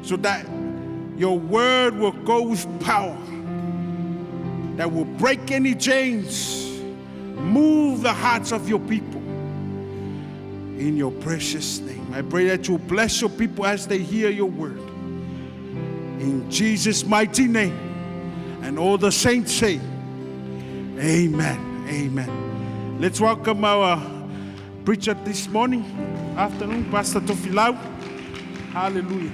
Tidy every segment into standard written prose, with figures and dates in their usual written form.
so that your word will go with power, that will break any chains, move the hearts of your people. In your precious name, I pray that you bless your people as they hear your word. In Jesus' mighty name. And all the saints say, amen, amen. Let's welcome our preacher this afternoon, Pastor Tofilau. Hallelujah.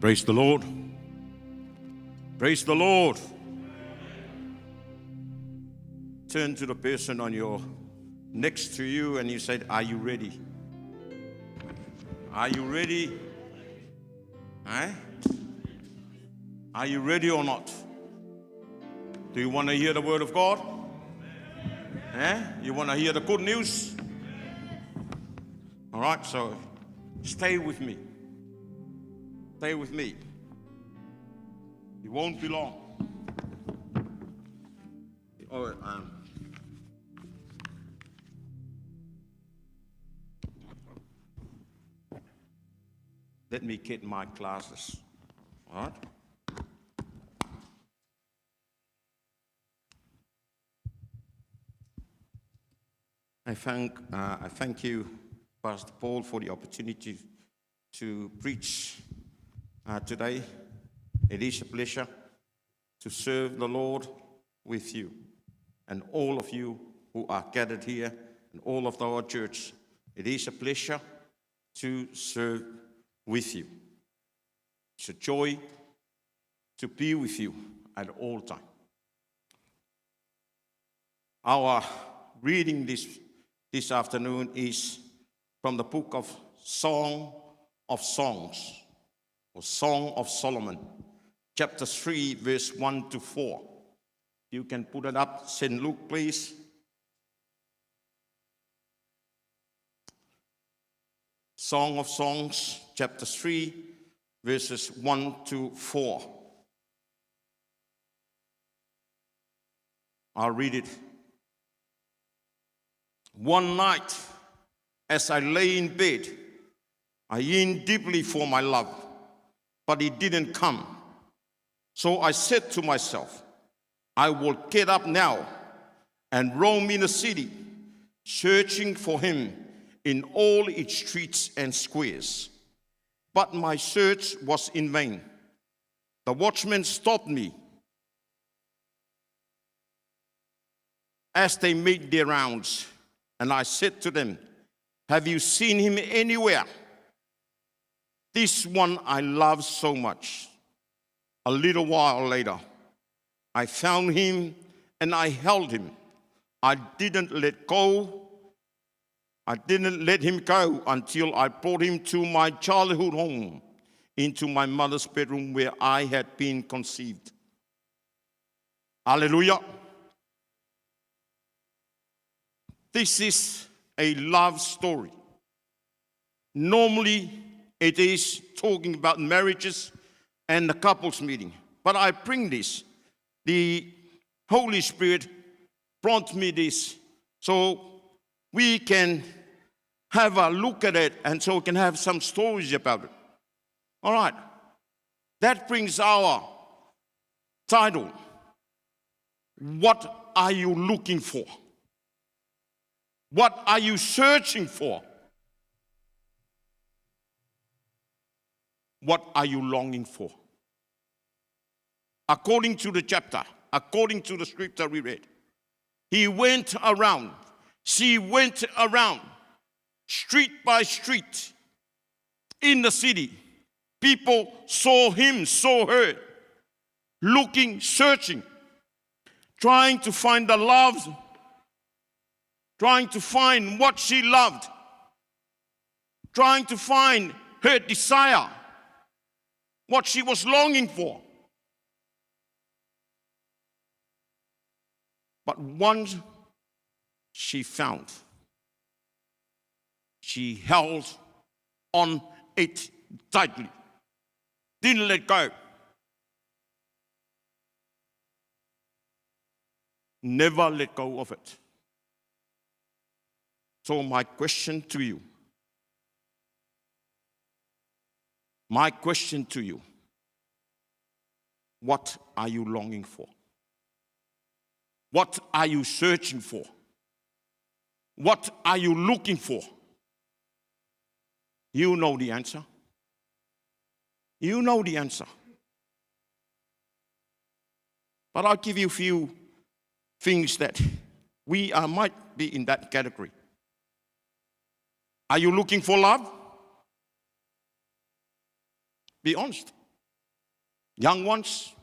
Praise the Lord. Praise the Lord. Turn to the person on your next to you and you said, are you ready? Are you ready? Are you ready or not? Do you want to hear the word of God? You want to hear the good news? All right, so stay with me. Stay with me. It won't be long. Let me get my glasses. All right? I thank you, Pastor Paul, for the opportunity to preach today. It is a pleasure to serve the Lord with you and all of you who are gathered here and all of our church. It is a pleasure to serve with you. It's a joy to be with you at all times. Our reading this afternoon is from the book of Song of Songs, or Song of Solomon, chapter 3, verse 1 to 4. You can put it up, St. Luke, please. Song of Songs, chapter 3, verses 1 to 4. I'll read it. One night, as I lay in bed, I yearned deeply for my love, but he didn't come. So I said to myself, I will get up now and roam in the city, searching for him in all its streets and squares. But my search was in vain. The watchmen stopped me as they made their rounds, and I said to them, have you seen him anywhere? This one I love so much. A little while later, I found him and I held him. I didn't let him go until I brought him to my childhood home, into my mother's bedroom where I had been conceived. Hallelujah. This is a love story. Normally, it is talking about marriages and the couples meeting. But I bring this. The Holy Spirit brought me this so we can have a look at it and so we can have some stories about it. All right. That brings our title. What are you looking for? What are you searching for? What are you longing for? According to the chapter, according to the scripture we read, he went around, she went around, street by street, in the city. People saw him, saw her, looking, searching, trying to find the love, trying to find what she loved, trying to find her desire, what she was longing for. But once she found, she held on it tightly, didn't let go. Never let go of it. So my question to you, what are you longing for? What are you searching for? What are you looking for? You know the answer. You know the answer. But I'll give you a few things that might be in that category. Are you looking for love? Be honest. Young ones,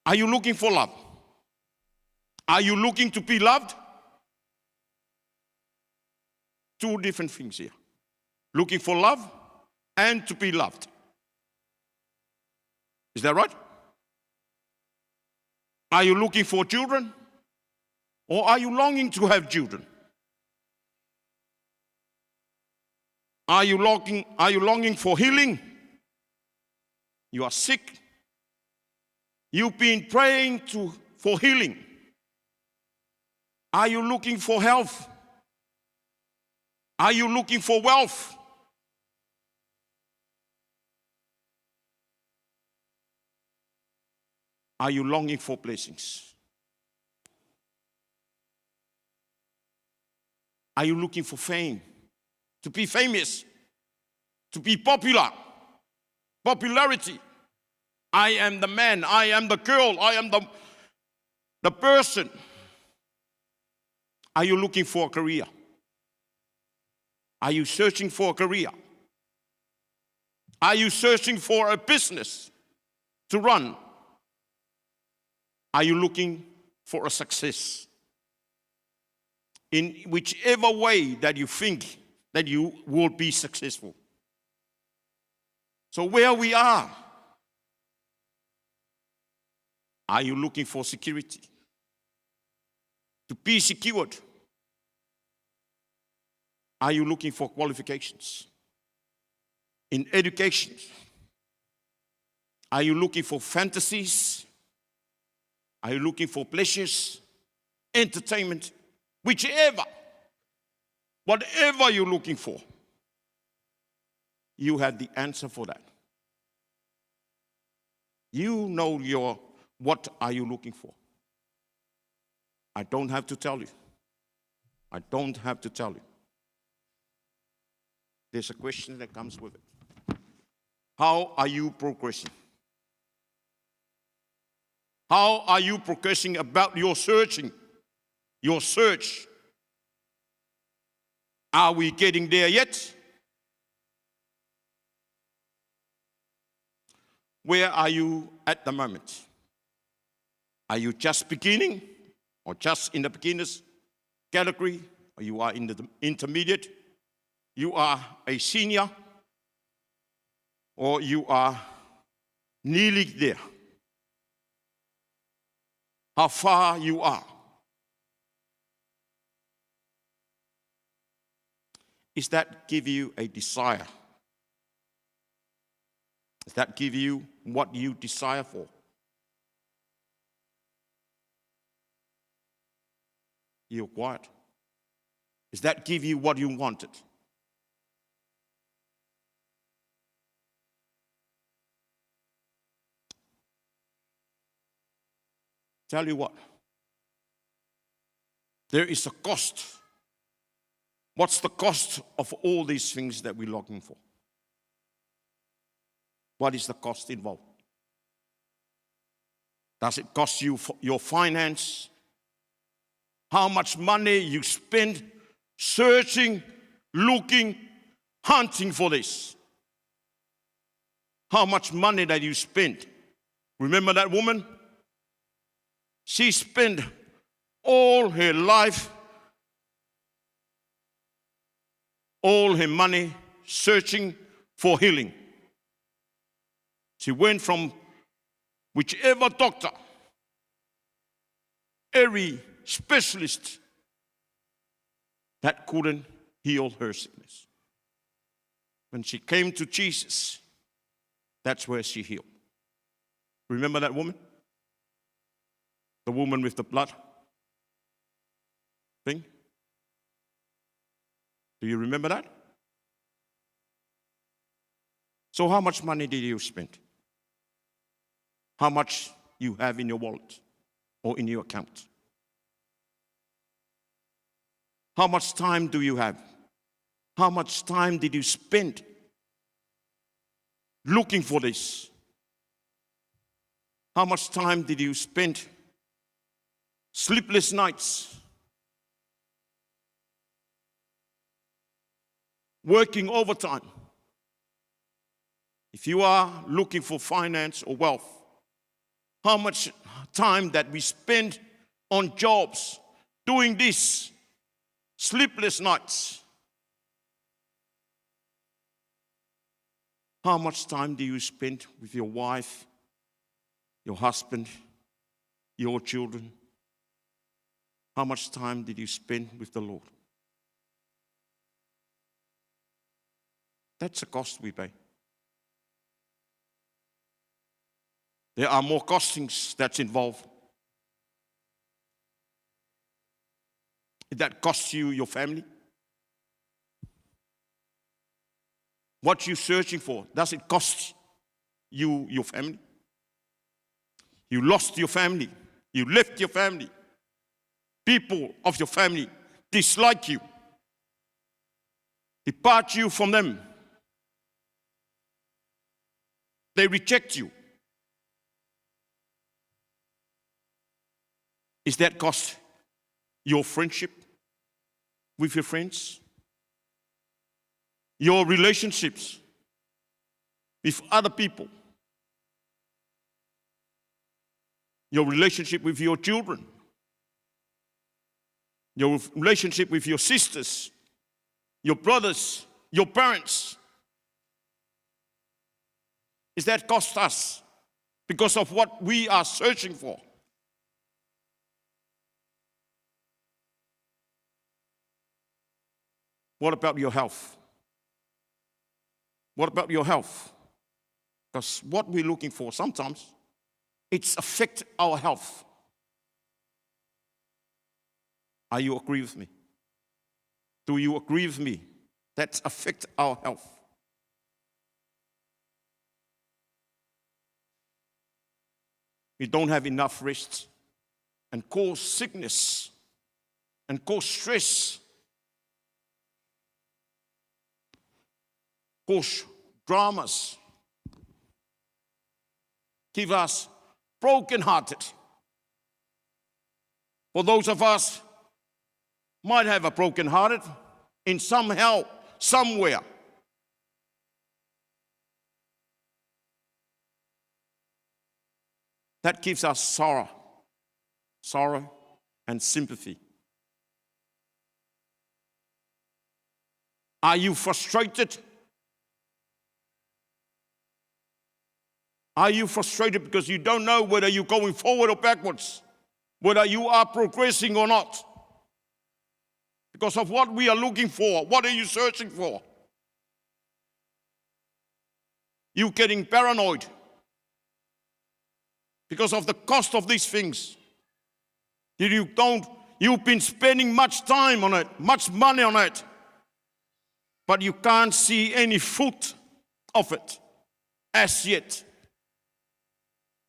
are you looking for love? Are you looking to be loved? Two different things here. Looking for love and to be loved. Is that right? Are you looking for children? Or are you longing to have children? Are you longing for healing? You are sick. You've been praying for healing. Are you looking for health? Are you looking for wealth? Are you longing for blessings? Are you looking for fame? To be famous? To be popular? Popularity? I am the man, I am the girl, I am the person. Are you looking for a career? Are you searching for a career? Are you searching for a business to run? Are you looking for a success? In whichever way that you think that you will be successful. So where we are you looking for security? To be secured? Are you looking for qualifications? In education? Are you looking for fantasies? Are you looking for pleasures? Entertainment? Whatever you're looking for, you have the answer for that. You know what are you looking for. I don't have to tell you. I don't have to tell you. There's a question that comes with it. How are you progressing? How are you progressing about your searching? Your search. Are we getting there yet? Where are you at the moment? Are you just beginning or just in the beginner's category? Or you are in the intermediate? You are a senior? Or you are nearly there? How far you are? Does that give you a desire? Does that give you what you desire for? You're quiet. Does that give you what you wanted? Tell you what, there is a cost. What's the cost of all these things that we're looking for? What is the cost involved? Does it cost you your finance? How much money you spend searching, looking, hunting for this? How much money that you spend? Remember that woman? She spent all her life, all her money searching for healing. She went from whichever doctor, every specialist that couldn't heal her sickness. When she came to Jesus, that's where she healed. Remember that woman? The woman with the blood thing. Do you remember that? So how much money did you spend? How much you have in your wallet or in your account? How much time do you have? How much time did you spend looking for this? How much time did you spend sleepless nights, working overtime? If you are looking for finance or wealth, how much time that we spend on jobs, doing this, sleepless nights? How much time do you spend with your wife, your husband, your children? How much time did you spend with the Lord? That's a cost we pay. There are more costings that's involved. That costs you your family. What you're searching for, does it cost you your family? You lost your family. You left your family. People of your family dislike you. Depart you from them. They reject you. Is that cost your friendship with your friends? Your relationships with other people? Your relationship with your children? Your relationship with your sisters, your brothers, your parents? Is that cost us because of what we are searching for? What about your health? What about your health? Because what we're looking for sometimes, it's affect our health. Are you agree with me? Do you agree with me? That affect our health. We don't have enough rest and cause sickness and cause stress, cause dramas, keep us brokenhearted. For those of us might have a brokenhearted in somehow, somewhere. That gives us sorrow and sympathy. Are you frustrated? Are you frustrated because you don't know whether you're going forward or backwards? Whether you are progressing or not? Because of what we are looking for. What are you searching for? You're getting paranoid because of the cost of these things. You've been spending much time on it, much money on it, but you can't see any fruit of it as yet.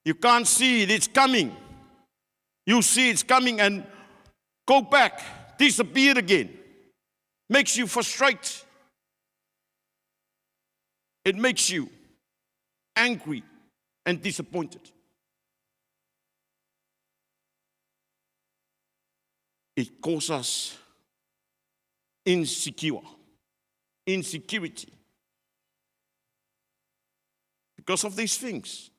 You can't see it, it's coming. You see it's coming and go back, disappear again. Makes you frustrated. It makes you angry and disappointed. It causes us insecurity. Because of these things.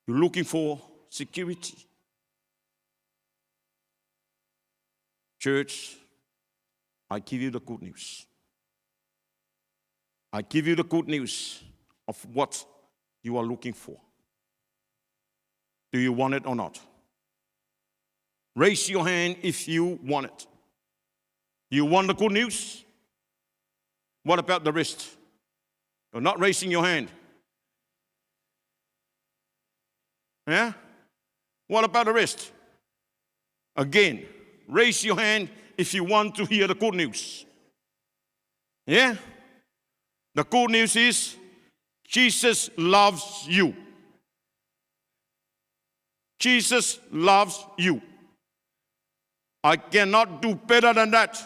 You're looking for security. Church, I give you the good news. I give you the good news of what you are looking for. Do you want it or not? Raise your hand if you want it. You want the good news? What about the rest? You're not raising your hand. Yeah? What about the rest? Again, raise your hand if you want to hear the good news. Yeah? The good news is Jesus loves you. Jesus loves you. I cannot do better than that.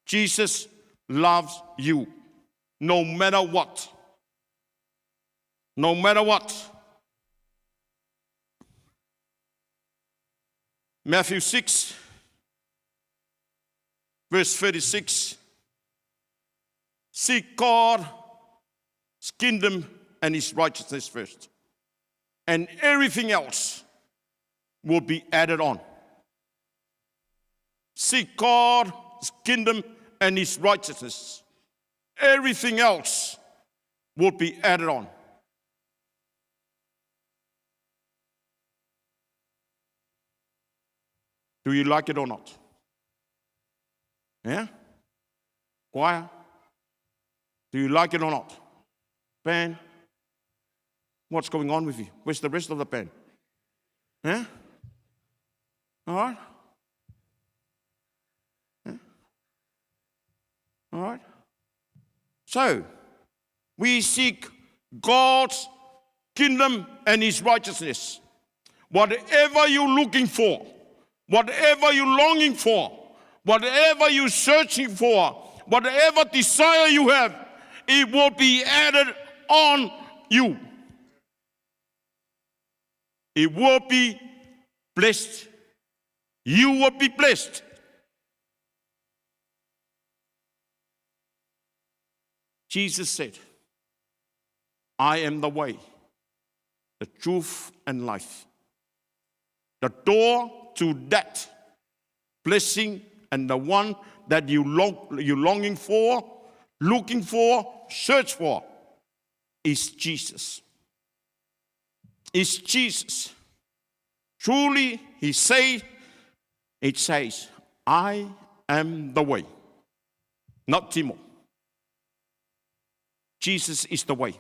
Jesus loves you, no matter what. No matter what. Matthew 6, verse 36. Seek God's kingdom and his righteousness first, and everything else will be added on. Seek God's kingdom and his righteousness. Everything else will be added on. Do you like it or not? Yeah? Choir? Do you like it or not? Band? What's going on with you? Where's the rest of the band? Yeah? All right? Yeah? All right? So, we seek God's kingdom and his righteousness. Whatever you're looking for, whatever you're longing for, whatever you're searching for, whatever desire you have, it will be added on you. It will be blessed. You will be blessed. Jesus said, I am the way, the truth, and life. The door to that blessing and the one that you're longing for, looking for, search for, is Jesus. Is Jesus. Truly, it says, I am the way. Not Timo. Jesus is the way.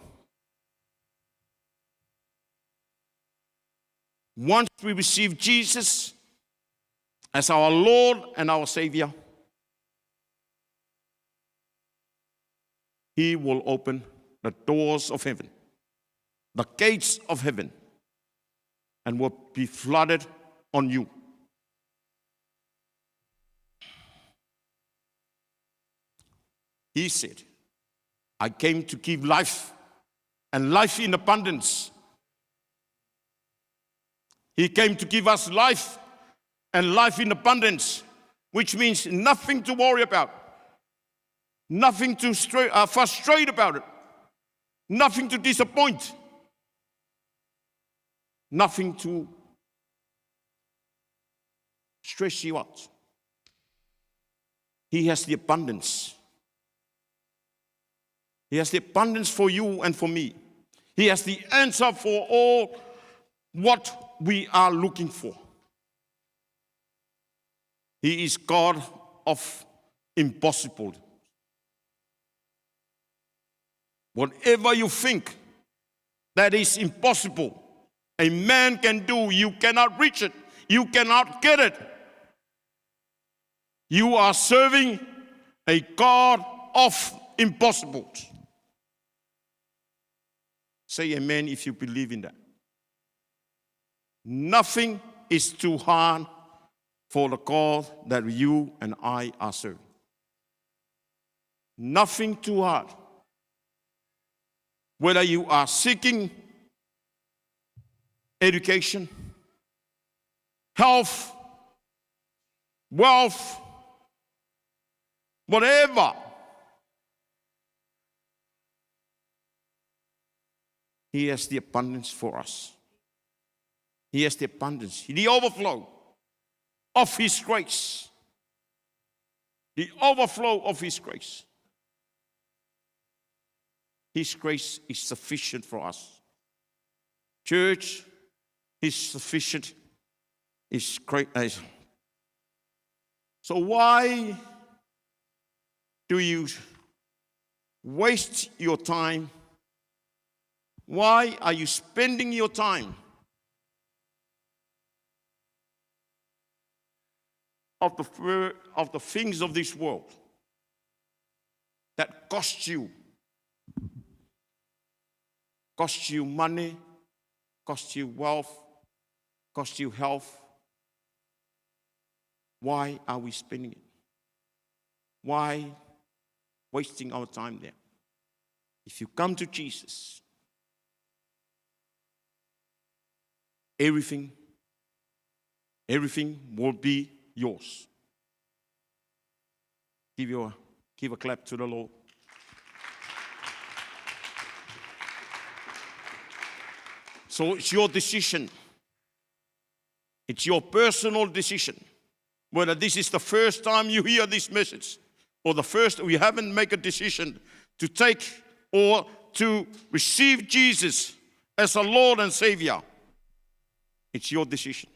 Once we receive Jesus as our Lord and our Savior, He will open the doors of heaven, the gates of heaven, and will be flooded on you. He said, I came to give life, and life in abundance. He came to give us life and life in abundance, which means nothing to worry about, nothing to frustrate about it, nothing to disappoint, nothing to stress you out. He has the abundance. He has the abundance for you and for me. He has the answer for all what we are looking for. He is God of impossible. Whatever you think that is impossible, a man can do, you cannot reach it. You cannot get it. You are serving a God of impossibles. Say amen if you believe in that. Nothing is too hard for the God that you and I are serving. Nothing too hard. Whether you are seeking education, health, wealth, whatever, He has the abundance for us. He has the abundance, the overflow of His grace. The overflow of His grace. His grace is sufficient for us. Church is sufficient. Is great. So why do you waste your time Why are you spending your time of the things of this world that cost you money, cost you wealth, cost you health? Why are we spending it? Why wasting our time there? If you come to Jesus, everything will be yours. Give a clap to the Lord. So it's your decision. It's your personal decision. Whether this is the first time you hear this message, or the first we haven't made a decision to take or to receive Jesus as a Lord and Savior, it's your decision.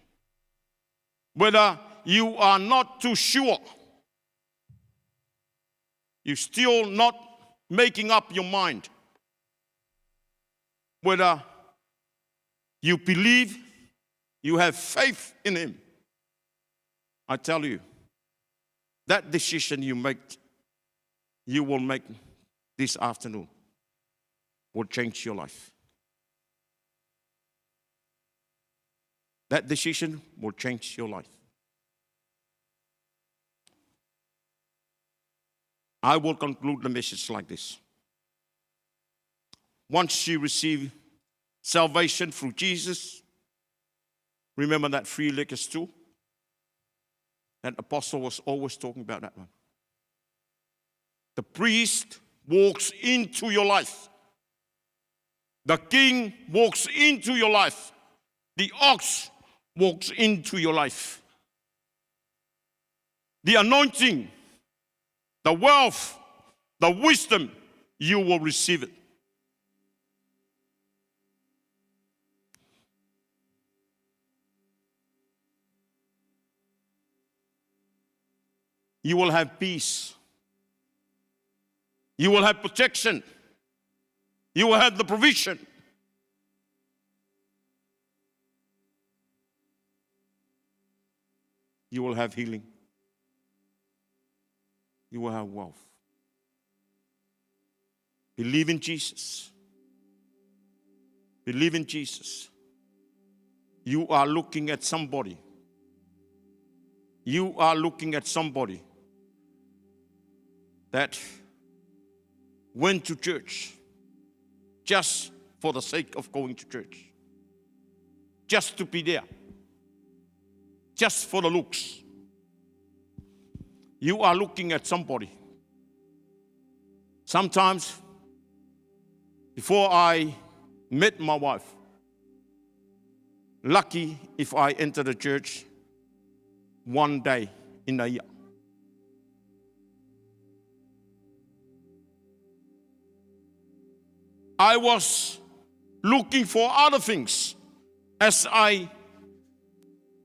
Whether you are not too sure, you're still not making up your mind, whether you believe, you have faith in Him, I tell you, that decision you will make this afternoon will change your life. That decision will change your life. I will conclude the message like this. Once you receive salvation through Jesus, remember that three-legged stool? That apostle was always talking about that one. The priest walks into your life. The king walks into your life. The ox walks into your life. The anointing, the wealth, the wisdom, you will receive it. You will have peace. You will have protection. You will have the provision. You will have healing. You will have wealth. Believe in Jesus. Believe in Jesus. You are looking at somebody. You are looking at somebody that went to church just for the sake of going to church. Just to be there. Just for the looks. You are looking at somebody. Sometimes, before I met my wife, lucky if I enter the church one day in a year. I was looking for other things, as I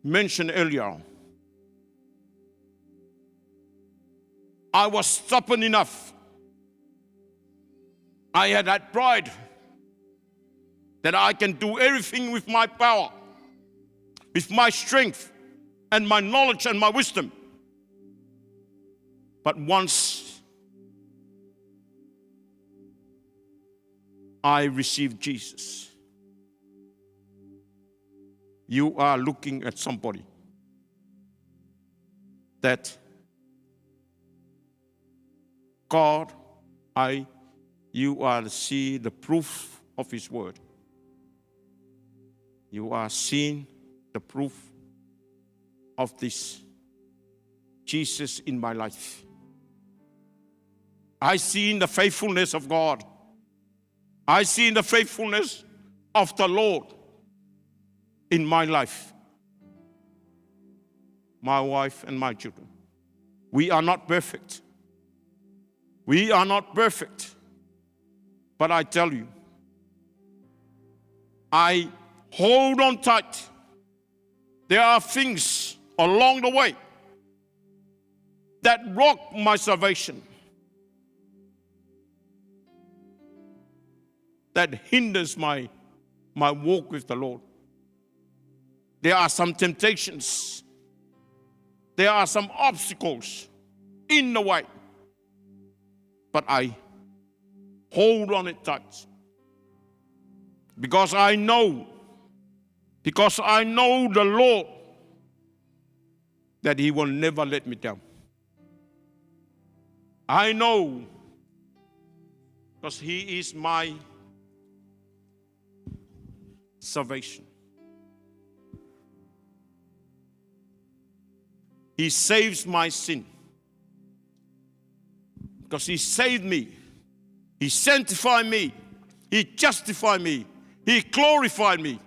mentioned earlier. I was stubborn enough. I had that pride that I can do everything with my power, with my strength, and my knowledge and my wisdom. But once I received Jesus, you are looking at somebody that God, you are to see the proof of His word. You are seeing the proof of this Jesus in my life. I see in the faithfulness of God. I see in the faithfulness of the Lord in my life. My wife and my children. We are not perfect. We are not perfect. But I tell you, I hold on tight. There are things along the way that rock my salvation. that hinders my walk with the Lord. There are some temptations. There are some obstacles in the way. But I hold on it tight. Because I know the Lord, that He will never let me down. I know, because He is my salvation. He saves my sin. Because He saved me. He sanctified me. He justified me. He glorified me.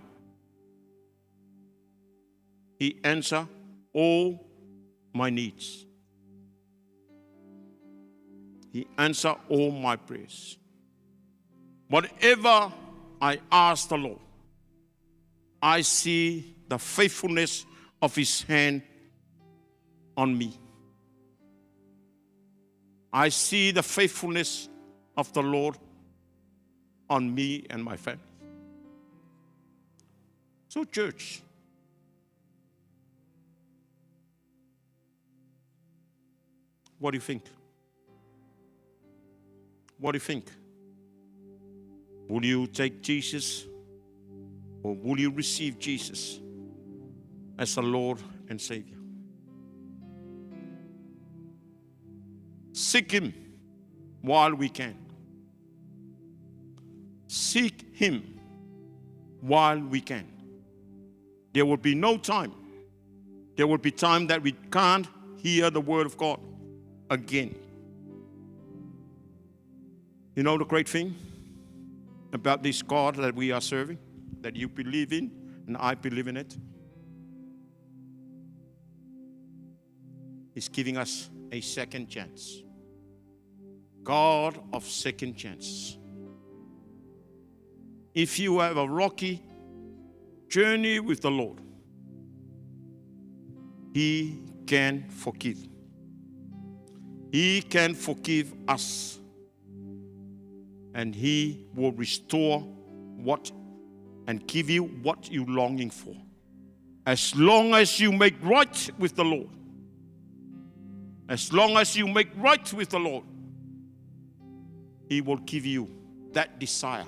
He answered all my needs. He answered all my prayers. Whatever I ask the Lord, I see the faithfulness of His hand on me. I see the faithfulness of the Lord on me and my family. So, church, what do you think? What do you think? Will you take Jesus, or will you receive Jesus as the Lord and Savior? Seek Him while we can. Seek Him while we can. There will be no time. There will be time that we can't hear the Word of God again. You know the great thing about this God that we are serving, that you believe in, and I believe in it? He's giving us a second chance. God of second chances. If you have a rocky journey with the Lord, He can forgive. He can forgive us. And He will restore what and give you what you're longing for. As long as you make right with the Lord. As long as you make right with the Lord, He will give you that desire.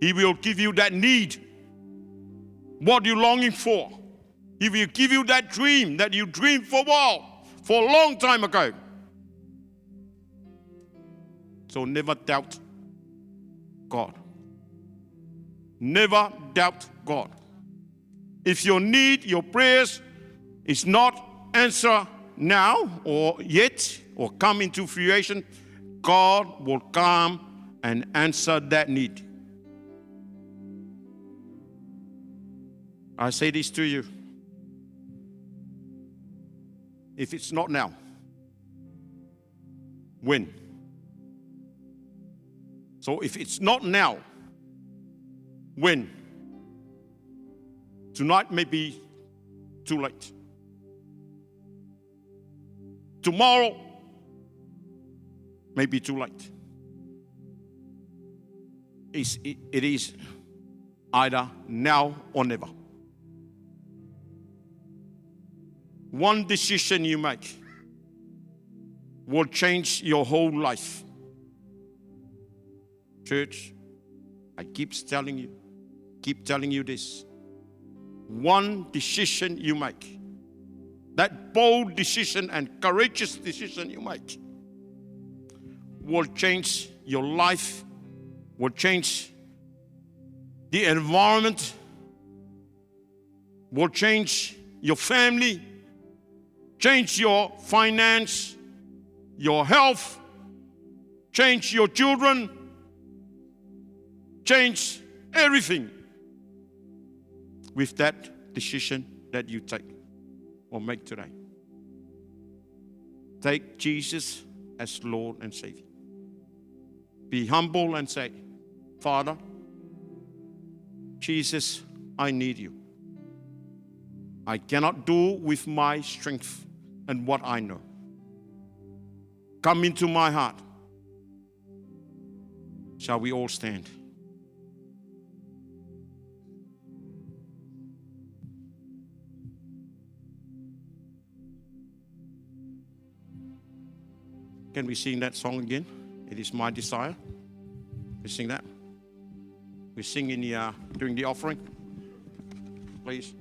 He will give you that need, what you're longing for. He will give you that dream that you dreamed for a while, for a long time ago. So never doubt God. Never doubt God. If your need, your prayers is not answered now or yet or come into fruition, God will come and answer that need. I say this to you. If it's not now, when? So if it's not now, when? Tonight may be too late. Tomorrow may be too late. It is either now or never. One decision you make will change your whole life. Church, I keep telling you this. One decision you make, that bold decision and courageous decision you make, will change your life, will change the environment, will change your family, change your finance, your health, change your children, change everything with that decision that you take or make today. Take Jesus as Lord and Savior. Be humble and say, Father, Jesus, I need you. I cannot do with my strength and what I know. Come into my heart. Shall we all stand? can we sing that song again? It is my desire. We sing that. We sing in the, during the offering. Please.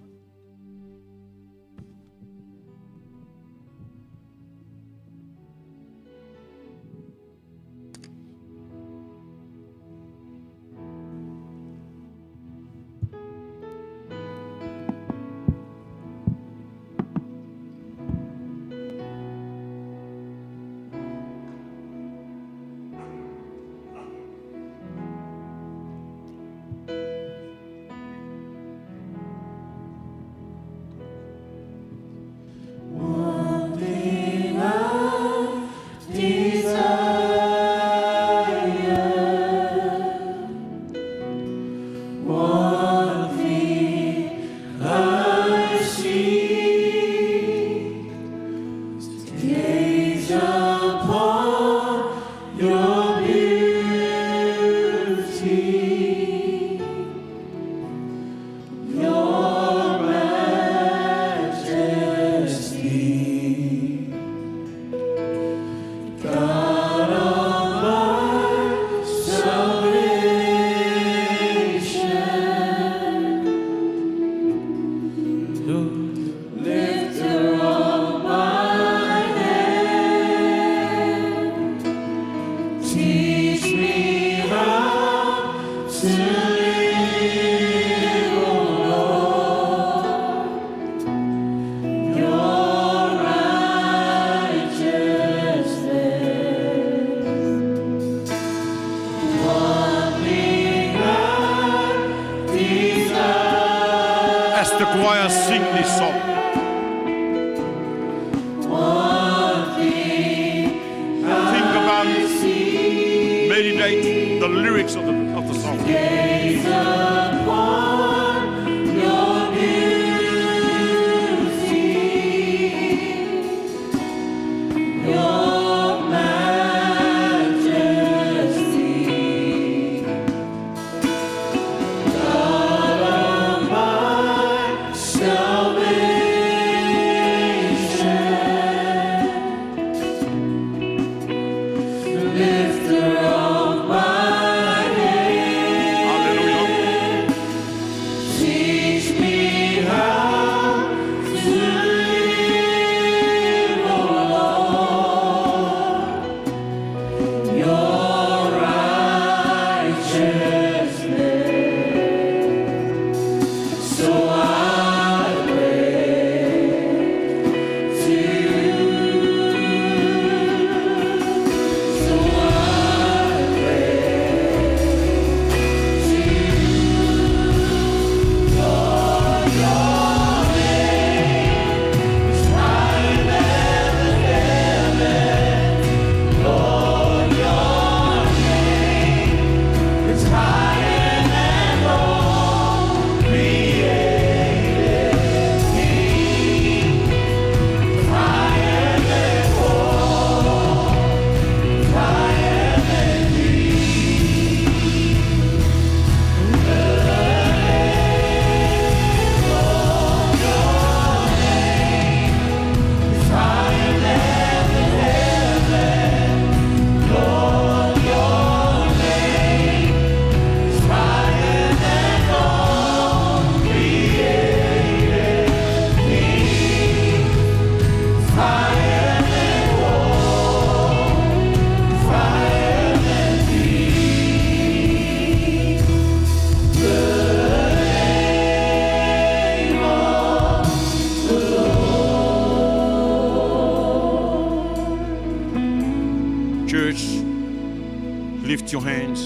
Your hands.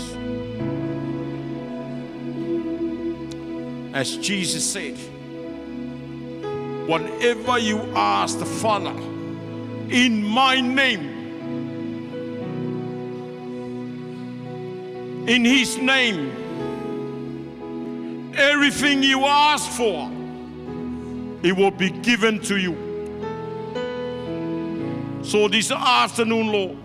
As Jesus said, whatever you ask the Father in my name, in His name, everything you ask for, it will be given to you. So this afternoon, Lord,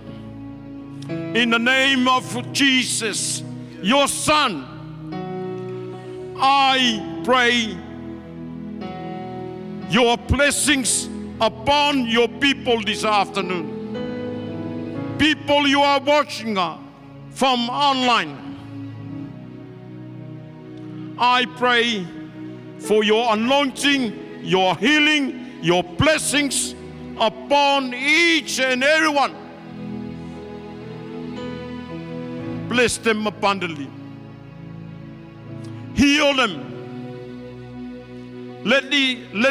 in the name of Jesus, your Son, I pray your blessings upon your people this afternoon. people you are watching from online, I pray for your anointing, your healing, your blessings upon each and every one. Bless them abundantly. Heal them. Let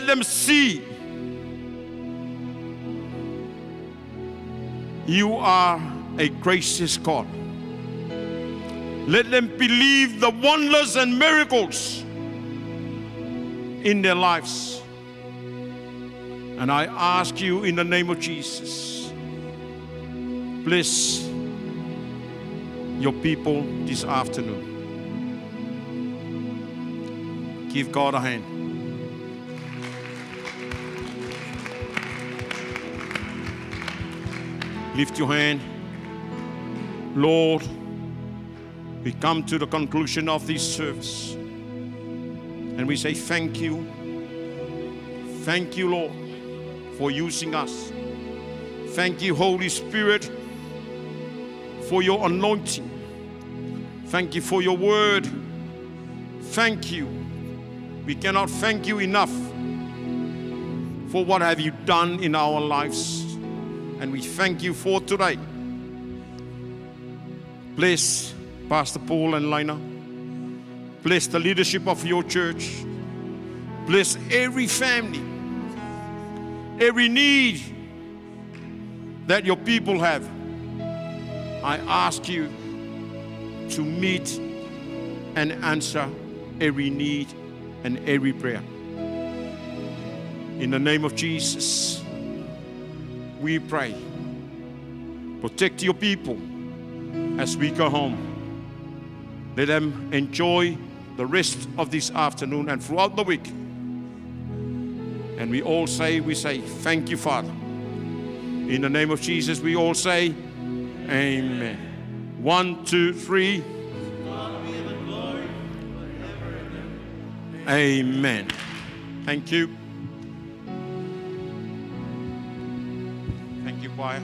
them see you are a gracious God. Let them believe the wonders and miracles in their lives. And I ask you in the name of Jesus, bless your people this afternoon. Give God a hand. Lift your hand. Lord, we come to the conclusion of this service. And we say thank you. Thank you, Lord, for using us. Thank you, Holy Spirit, for your anointing. Thank you for your word. Thank you. We cannot thank you enough for what have you done in our lives. And we thank you for today. Bless Pastor Paul and Lina. Bless the leadership of your church. Bless every family, every need that your people have. I ask you to meet and answer every need and every prayer. In the name of Jesus, we pray. Protect your people as we go home. Let them enjoy the rest of this afternoon and throughout the week. And we say, thank you, Father. In the name of Jesus, we all say, amen. 1, 2, 3. Amen. Thank you. Thank you, choir.